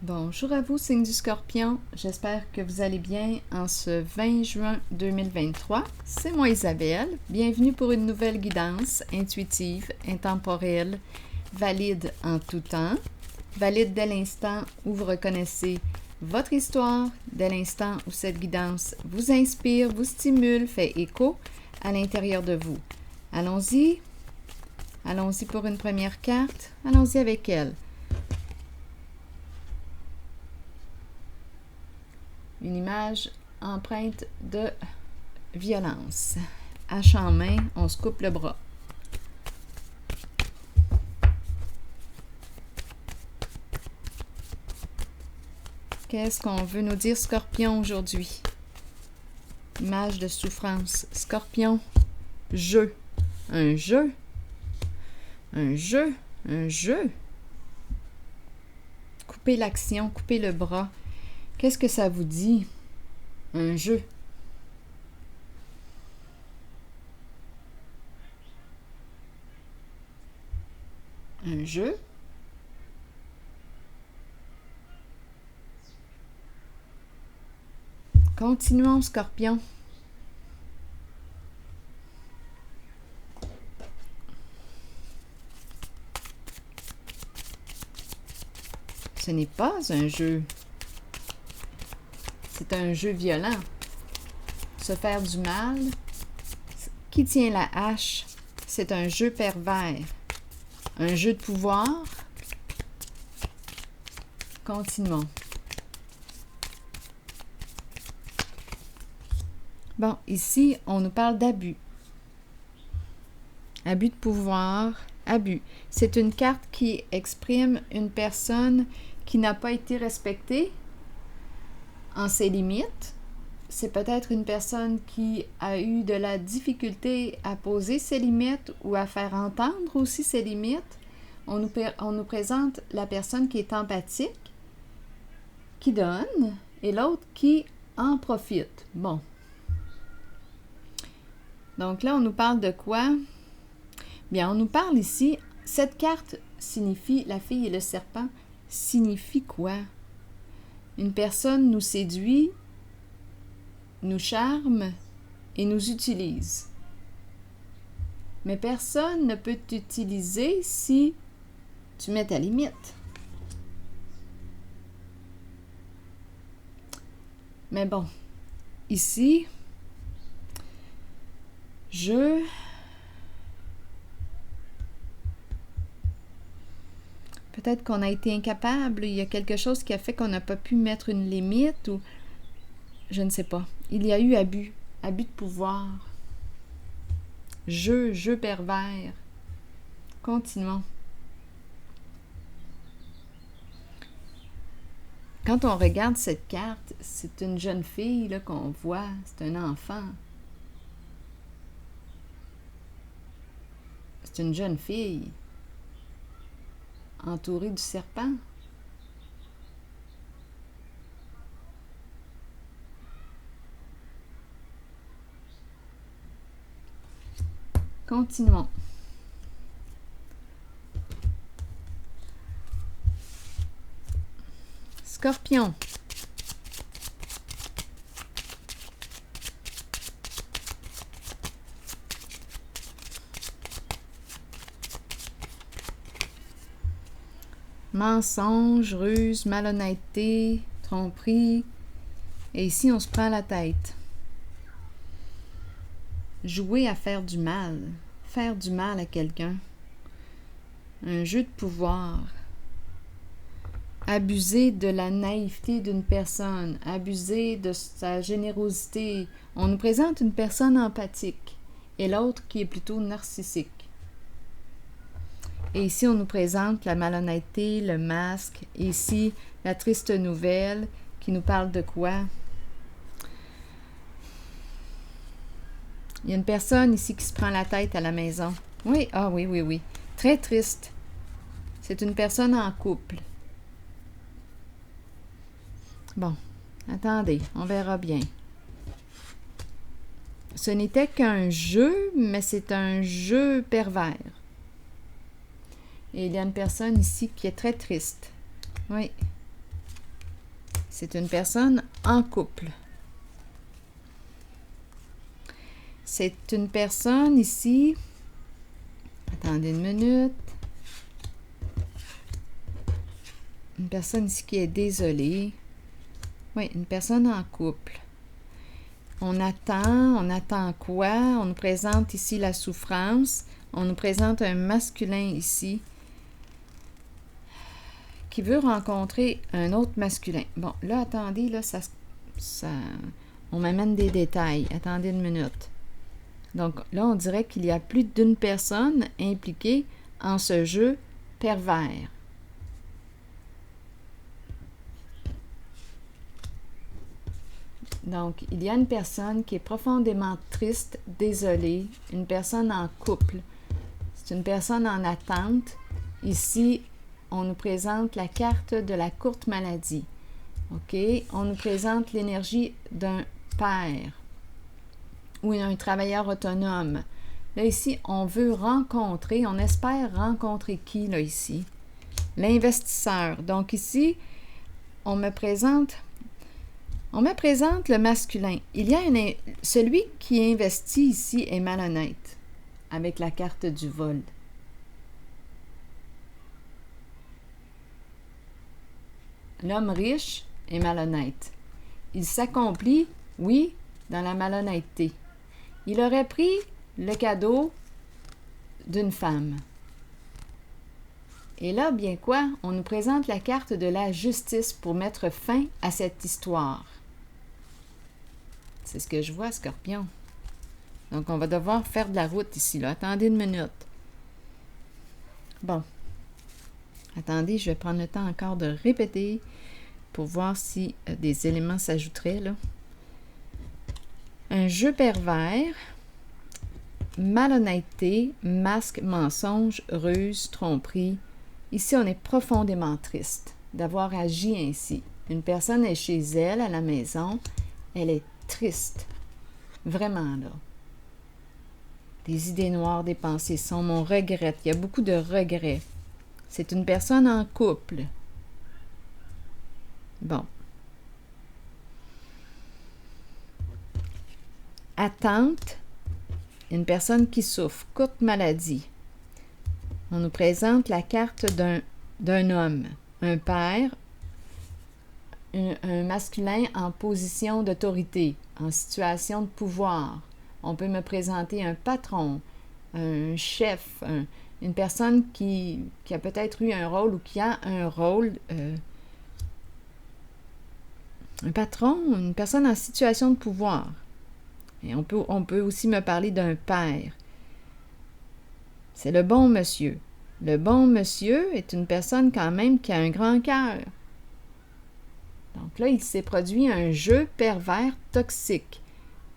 Bonjour à vous, signe du Scorpion. J'espère que vous allez bien en ce 20 juin 2023. C'est moi Isabelle. Bienvenue pour une nouvelle guidance intuitive, intemporelle, valide en tout temps, valide dès l'instant où vous reconnaissez votre histoire, dès l'instant où cette guidance vous inspire, vous stimule, fait écho à l'intérieur de vous. Allons-y. Allons-y pour une première carte. Allons-y avec elle. Une image empreinte de violence. Hache en main, on se coupe le bras. Qu'est-ce qu'on veut nous dire, Scorpion, aujourd'hui? Image de souffrance. Scorpion, jeu. Un jeu. Un jeu. Un jeu. Coupez l'action, coupez le bras. Qu'est-ce que ça vous dit? Un jeu. Un jeu. Continuons, Scorpion. Ce n'est pas un jeu. C'est un jeu violent. Se faire du mal. Qui tient la hache? C'est un jeu pervers. Un jeu de pouvoir. Continuons. Bon, ici, on nous parle d'abus. Abus de pouvoir, abus. C'est une carte qui exprime une personne qui n'a pas été respectée en ses limites. C'est peut-être une personne qui a eu de la difficulté à poser ses limites ou à faire entendre aussi ses limites. On nous présente la personne qui est empathique, qui donne, et l'autre qui en profite. Bon. Donc là, on nous parle de quoi? Bien, on nous parle ici, cette carte signifie, la fille et le serpent, signifie quoi? Une personne nous séduit, nous charme et nous utilise. Mais personne ne peut t'utiliser si tu mets ta limite. Mais bon, ici, peut-être qu'on a été incapable, il y a quelque chose qui a fait qu'on n'a pas pu mettre une limite ou je ne sais pas. Il y a eu abus de pouvoir. Jeu pervers. Continuons. Quand on regarde cette carte, c'est une jeune fille là, qu'on voit, c'est un enfant. C'est une jeune fille entourée du serpent. Continuons. Scorpion. Mensonge, ruse, malhonnêteté, tromperie. Et ici, on se prend la tête. Jouer à faire du mal à quelqu'un. Un jeu de pouvoir. Abuser de la naïveté d'une personne, abuser de sa générosité. On nous présente une personne empathique et l'autre qui est plutôt narcissique. Et ici, on nous présente la malhonnêteté, le masque. Et ici, la triste nouvelle qui nous parle de quoi? Il y a une personne ici qui se prend la tête à la maison. Oui, oui. Très triste. C'est une personne en couple. Bon, attendez, on verra bien. Ce n'était qu'un jeu, mais c'est un jeu pervers. Et il y a une personne ici qui est très triste. Oui. c'est une personne en couple. C'est une personne ici, attendez une minute, une personne ici qui est désolée. Oui, une personne en couple. On attend quoi? On nous présente ici la souffrance. On nous présente un masculin ici qui veut rencontrer un autre masculin. Bon, là, attendez, là, on m'amène des détails. Attendez une minute. Donc, là, on dirait qu'il y a plus d'une personne impliquée en ce jeu pervers. Donc, il y a une personne qui est profondément triste, désolée, une personne en couple. C'est une personne en attente. Ici, on nous présente la carte de la courte maladie. OK? On nous présente l'énergie d'un père ou un travailleur autonome. Là, ici, on veut rencontrer, on espère rencontrer qui, là, ici? L'investisseur. Donc, ici, on me présente le masculin. Il y a celui qui investit ici est malhonnête, avec la carte du vol. L'homme riche est malhonnête. Il s'accomplit, oui, dans la malhonnêteté. Il aurait pris le cadeau d'une femme. Et là, bien quoi, on nous présente la carte de la justice pour mettre fin à cette histoire. C'est ce que je vois, Scorpion. Donc, on va devoir faire de la route ici, là. Attendez une minute. Bon. Attendez, je vais prendre le temps encore de répéter pour voir si des éléments s'ajouteraient, là. Un jeu pervers, malhonnêteté, masque, mensonge, ruse, tromperie. Ici, on est profondément triste d'avoir agi ainsi. Une personne est chez elle, à la maison. Elle est triste. Vraiment, là. Des idées noires, des pensées sombres. On regrette. Il y a beaucoup de regrets. C'est une personne en couple. Bon. Attente. Une personne qui souffre. Courte maladie. On nous présente la carte d'un homme. Un père. Un masculin en position d'autorité, en situation de pouvoir. On peut me présenter un patron, un chef, une personne qui a peut-être eu un rôle ou qui a un rôle, un patron, une personne en situation de pouvoir. Et on peut aussi me parler d'un père. C'est le bon monsieur. Le bon monsieur est une personne quand même qui a un grand cœur. Donc là, il s'est produit un jeu pervers toxique.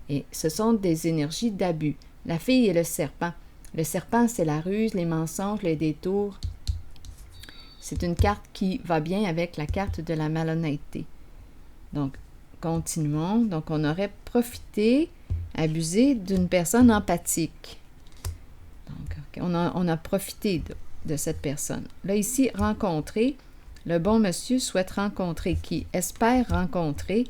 Et ce sont des énergies d'abus. La fille et le serpent. Le serpent, c'est la ruse, les mensonges, les détours. C'est une carte qui va bien avec la carte de la malhonnêteté. Donc, continuons. Donc, on aurait profité, abusé d'une personne empathique. Donc, okay, on a profité de cette personne. Là, ici, rencontrer. Le bon monsieur souhaite rencontrer qui? Espère rencontrer.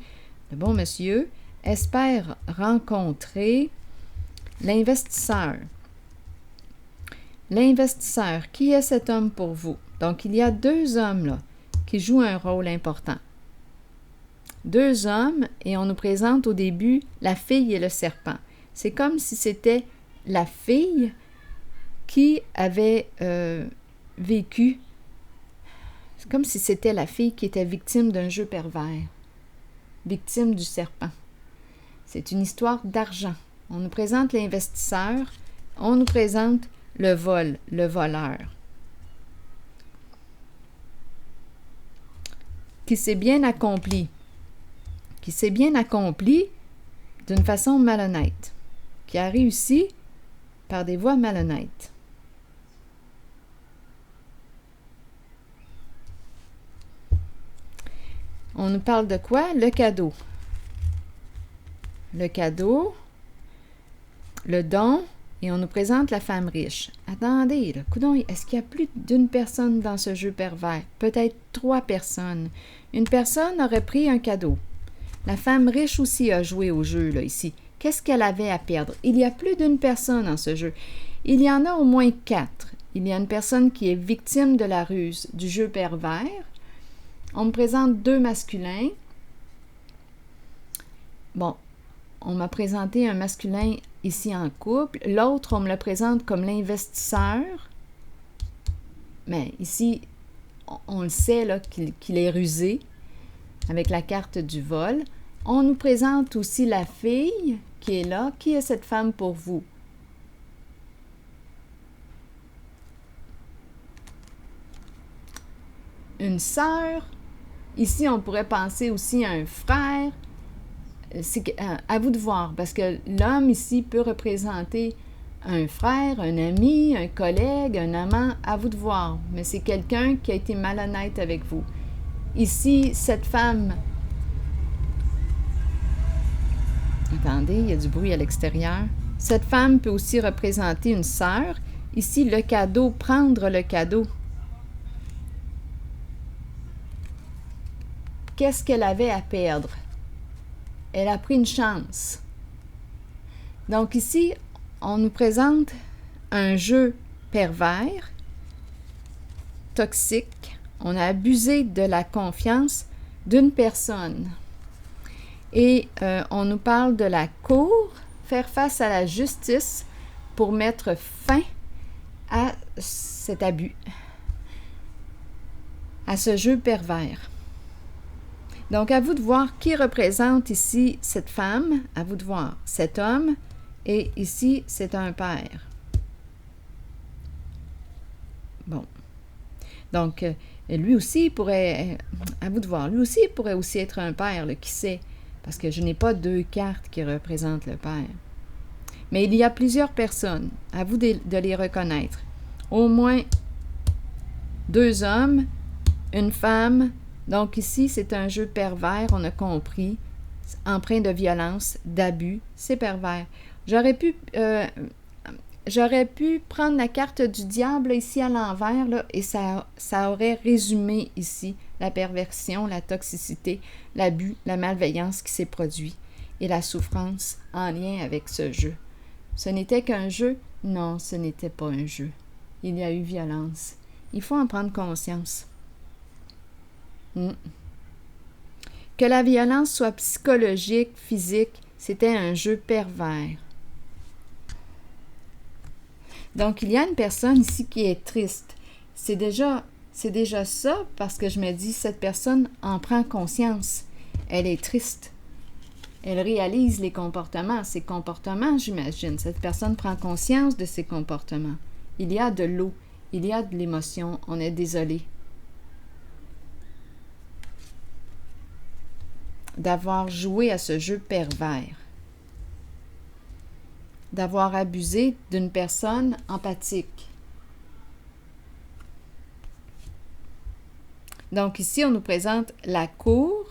Le bon monsieur espère rencontrer l'investisseur. L'investisseur, qui est cet homme pour vous? Donc, il y a deux hommes là qui jouent un rôle important. Deux hommes, et on nous présente au début la fille et le serpent. C'est comme si c'était la fille qui avait vécu. C'est comme si c'était la fille qui était victime d'un jeu pervers, victime du serpent. C'est une histoire d'argent. On nous présente l'investisseur, on nous présente le vol, le voleur, qui s'est bien accompli d'une façon malhonnête, qui a réussi par des voies malhonnêtes. On nous parle de quoi? Le cadeau. Le cadeau, le don, Et on nous présente la femme riche. Attendez, là, coudonc, est-ce qu'il y a plus d'une personne dans ce jeu pervers? Peut-être 3 personnes. Une personne aurait pris un cadeau. La femme riche aussi a joué au jeu, là, ici. Qu'est-ce qu'elle avait à perdre? Il y a plus d'une personne dans ce jeu. Il y en a au moins 4. Il y a une personne qui est victime de la ruse du jeu pervers. On me présente 2 masculins. Bon, on m'a présenté un masculin ici en couple. L'autre, on me le présente comme l'investisseur. Mais ici, on le sait là, qu'il est rusé avec la carte du vol. On nous présente aussi la fille qui est là. Qui est cette femme pour vous? Une sœur. Ici, on pourrait penser aussi à un frère. C'est à vous de voir, parce que l'homme ici peut représenter un frère, un ami, un collègue, un amant, à vous de voir. Mais c'est quelqu'un qui a été malhonnête avec vous. Ici, cette femme... Attendez, il y a du bruit à l'extérieur. Cette femme peut aussi représenter une sœur. Ici, le cadeau, prendre le cadeau. Qu'est-ce qu'elle avait à perdre? Elle a pris une chance. Donc ici, on nous présente un jeu pervers, toxique. On a abusé de la confiance d'une personne. Et on nous parle de la cour, faire face à la justice pour mettre fin à cet abus, à ce jeu pervers. Donc, à vous de voir qui représente ici cette femme, à vous de voir cet homme, et ici, c'est un père. Bon. Donc, lui aussi pourrait, à vous de voir, lui aussi pourrait aussi être un père, là, qui sait, parce que je n'ai pas 2 cartes qui représentent le père. Mais il y a plusieurs personnes, à vous de les reconnaître. Au moins 2 hommes, une femme. Donc ici, c'est un jeu pervers, on a compris, empreint de violence, d'abus, c'est pervers. J'aurais pu prendre la carte du diable ici à l'envers, là, et ça aurait résumé ici la perversion, la toxicité, l'abus, la malveillance qui s'est produit et la souffrance en lien avec ce jeu. Ce n'était qu'un jeu? Non, ce n'était pas un jeu. Il y a eu violence. Il faut en prendre conscience. Que la violence soit psychologique, physique, c'était un jeu pervers. Donc, il y a une personne ici qui est triste. C'est déjà ça, parce que je me dis, cette personne en prend conscience. Elle est triste. Elle réalise les comportements, ses comportements, j'imagine. Cette personne prend conscience de ses comportements. Il y a de l'eau, il y a de l'émotion, on est désolé d'avoir joué à ce jeu pervers, d'avoir abusé d'une personne empathique. Donc ici, on nous présente la cour,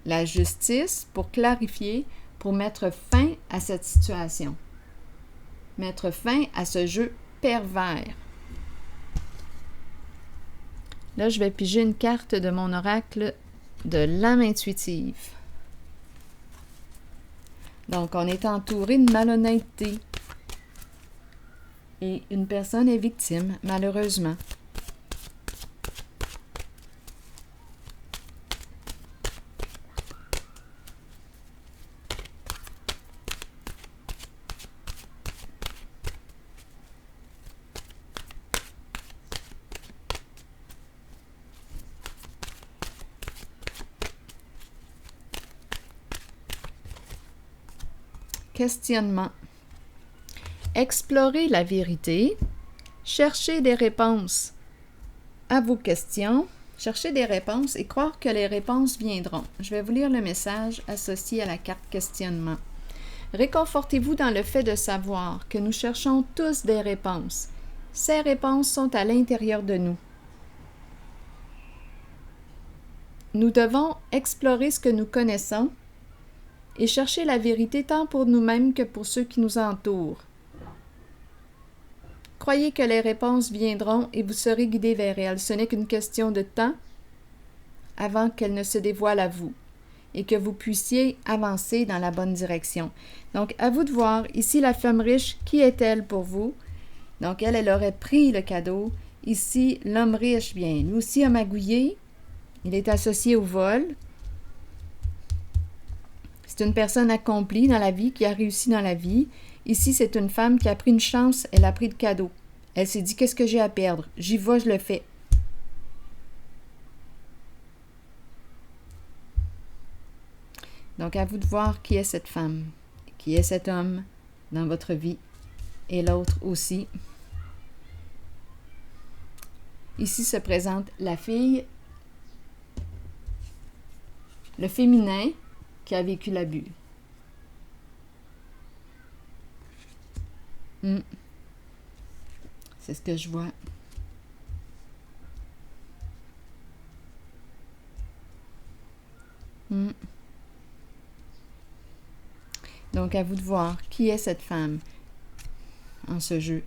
la justice, pour clarifier, pour mettre fin à cette situation, mettre fin à ce jeu pervers. Là, je vais piger une carte de mon oracle de l'âme intuitive. Donc, on est entouré de malhonnêteté. Et une personne est victime, malheureusement. Questionnement. Explorez la vérité. Cherchez des réponses à vos questions. Cherchez des réponses et croire que les réponses viendront. Je vais vous lire le message associé à la carte questionnement. Réconfortez-vous dans le fait de savoir que nous cherchons tous des réponses. Ces réponses sont à l'intérieur de nous. Nous devons explorer ce que nous connaissons et chercher la vérité tant pour nous-mêmes que pour ceux qui nous entourent. Croyez que les réponses viendront et vous serez guidé vers elles. Ce n'est qu'une question de temps avant qu'elles ne se dévoilent à vous et que vous puissiez avancer dans la bonne direction. Donc, à vous de voir, ici, la femme riche, qui est-elle pour vous? Donc, elle aurait pris le cadeau. Ici, l'homme riche, bien, lui aussi a magouillé. Il est associé au vol. C'est une personne accomplie dans la vie, qui a réussi dans la vie. Ici, c'est une femme qui a pris une chance, elle a pris le cadeau. Elle s'est dit, qu'est-ce que j'ai à perdre? J'y vais, je le fais. Donc, à vous de voir qui est cette femme, qui est cet homme dans votre vie, et l'autre aussi. Ici se présente la fille, le féminin qui a vécu l'abus. C'est ce que je vois. Donc, à vous de voir qui est cette femme en ce jeu.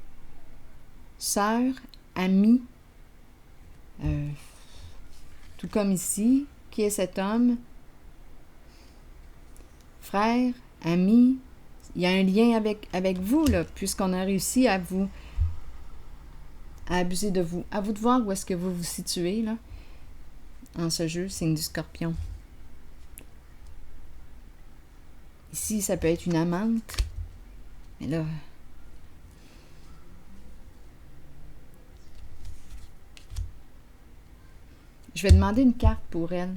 Sœur, amie, tout comme ici, qui est cet homme? Frère, ami, il y a un lien avec vous, là, puisqu'on a réussi à abuser de vous. À vous de voir où est-ce que vous vous situez, là, en ce jeu, signe du Scorpion. Ici, ça peut être une amante, mais là, je vais demander une carte pour elle.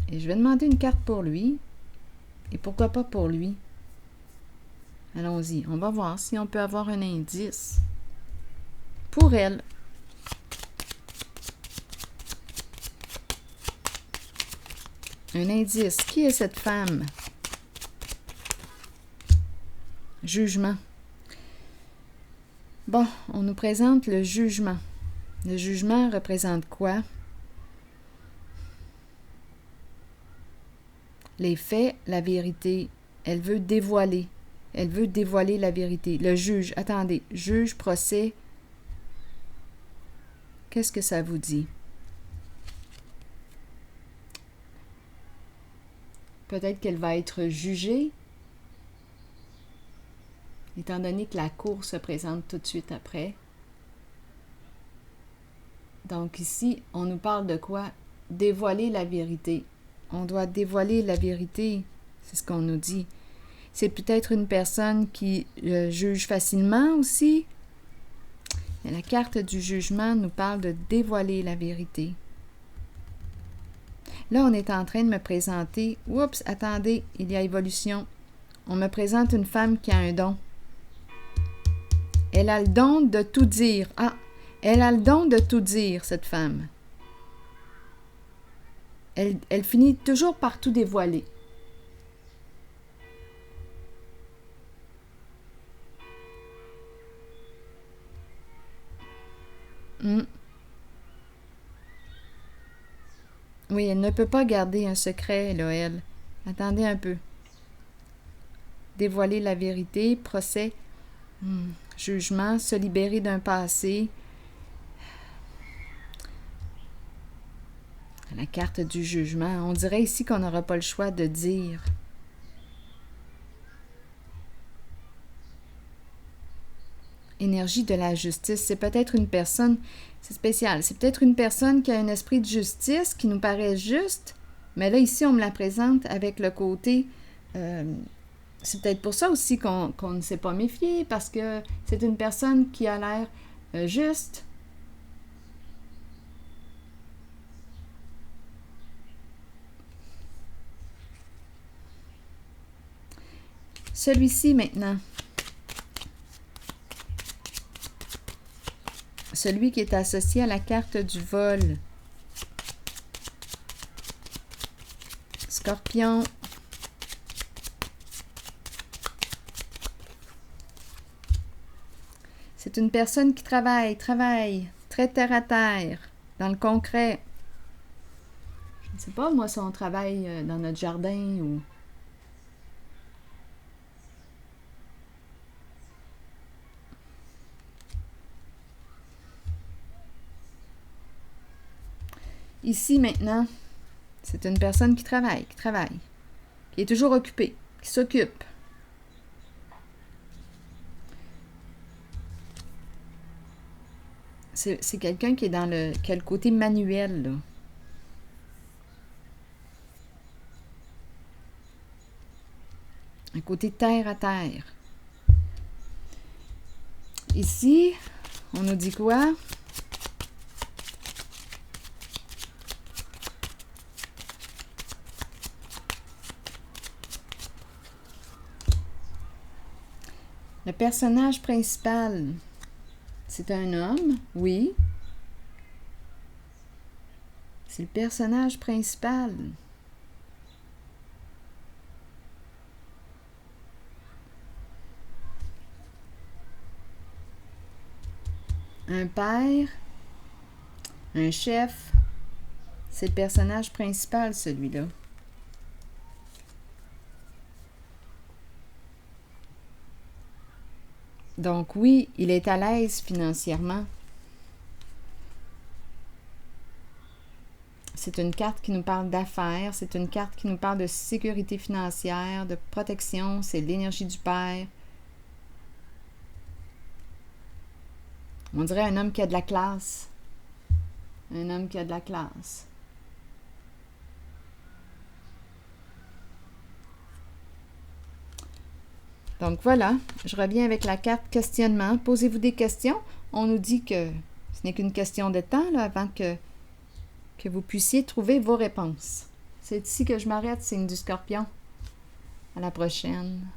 Et je vais demander une carte pour lui. Et pourquoi pas pour lui? Allons-y. On va voir si on peut avoir un indice. Pour elle. Un indice. Qui est cette femme? Jugement. Bon, on nous présente le jugement. Le jugement représente quoi? Les faits, la vérité. Elle veut dévoiler. Elle veut dévoiler la vérité. Le juge, attendez, juge, procès. Qu'est-ce que ça vous dit? Peut-être qu'elle va être jugée, étant donné que la cour se présente tout de suite après. Donc ici, on nous parle de quoi? Dévoiler la vérité. On doit dévoiler la vérité, c'est ce qu'on nous dit. C'est peut-être une personne qui juge facilement aussi. Mais la carte du jugement nous parle de dévoiler la vérité. Là, on est en train de me présenter... Oups, attendez, il y a évolution. On me présente une femme qui a un don. Elle a le don de tout dire. Ah, elle a le don de tout dire, cette femme. Elle finit toujours par tout dévoiler. Oui, elle ne peut pas garder un secret, là, elle. Attendez un peu. Dévoiler la vérité, procès, jugement, se libérer d'un passé. La carte du jugement. On dirait ici qu'on n'aura pas le choix de dire. Énergie de la justice. C'est peut-être une personne, c'est spécial, c'est peut-être une personne qui a un esprit de justice qui nous paraît juste, mais là, ici, on me la présente avec le côté... c'est peut-être pour ça aussi qu'on ne s'est pas méfié, parce que c'est une personne qui a l'air juste. Celui-ci maintenant. Celui qui est associé à la carte du vol. Scorpion. C'est une personne qui travaille, très terre à terre, dans le concret. Je ne sais pas, moi, si on travaille dans notre jardin ou... Ici, maintenant, c'est une personne qui travaille, qui est toujours occupée, qui s'occupe. C'est quelqu'un qui est qui a le côté manuel, là. Un côté terre à terre. Ici, on nous dit quoi? Le personnage principal, c'est un homme, oui. C'est le personnage principal. Un père, un chef, c'est le personnage principal, celui-là. Donc oui, il est à l'aise financièrement. C'est une carte qui nous parle d'affaires, c'est une carte qui nous parle de sécurité financière, de protection, c'est l'énergie du père. On dirait un homme qui a de la classe. Un homme qui a de la classe. Donc voilà, je reviens avec la carte questionnement. Posez-vous des questions. On nous dit que ce n'est qu'une question de temps là, avant que vous puissiez trouver vos réponses. C'est ici que je m'arrête, signe du Scorpion. À la prochaine.